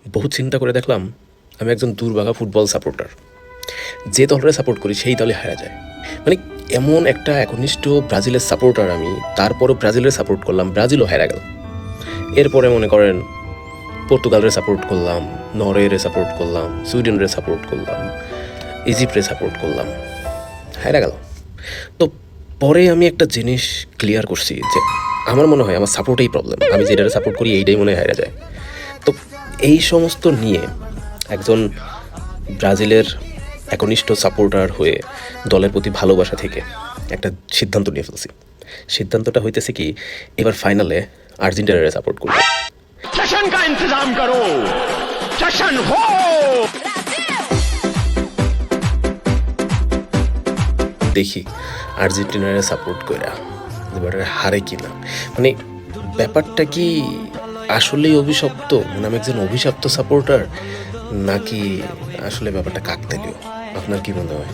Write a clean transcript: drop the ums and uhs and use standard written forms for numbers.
বহুত চিন্তা করে দেখলাম আমি একজন দুর্ভাগা ফুটবল সাপোর্টার। যে দলরে সাপোর্ট করি সেই দলে হারা যায়। মানে এমন একটা একনিষ্ঠ ব্রাজিলের সাপোর্টার আমি, তারপরও ব্রাজিলের সাপোর্ট করলাম, ব্রাজিলও হেরা গেল। এরপরে মনে করেন পর্তুগালরে সাপোর্ট করলাম, নরওয়েরে সাপোর্ট করলাম, সুইডেনরে সাপোর্ট করলাম, ইজিপ্টে সাপোর্ট করলাম, হেরা গেল। তো পরে আমি একটা জিনিস ক্লিয়ার করছি যে আমার মনে হয় আমার সাপোর্টেই প্রবলেম, আমি যেটারে সাপোর্ট করি এইটাই মনে হয় হেরা যায়। তো এই সমস্ত নিয়ে একজন ব্রাজিলের একনিষ্ঠ সাপোর্টার হয়ে দলের প্রতি ভালোবাসা থেকে একটা সিদ্ধান্ত নিয়ে ফেলছি। সিদ্ধান্তটা হইতেছে কি, এবার ফাইনালে আর্জেন্টিনারে সাপোর্ট করব। जश्न का इंतजाम करो, जश्न हो। দেখি আর্জেন্টিনারে সাপোর্ট কইরা এবার হারে কিনা। মানে ব্যাপারটা কি আসলেই অভিশপ্ত, মানে আমি একজন অভিশপ্ত সাপোর্টার, নাকি আসলে ব্যাপারটা কাকতালীয়? আপনার কি মনে হয়?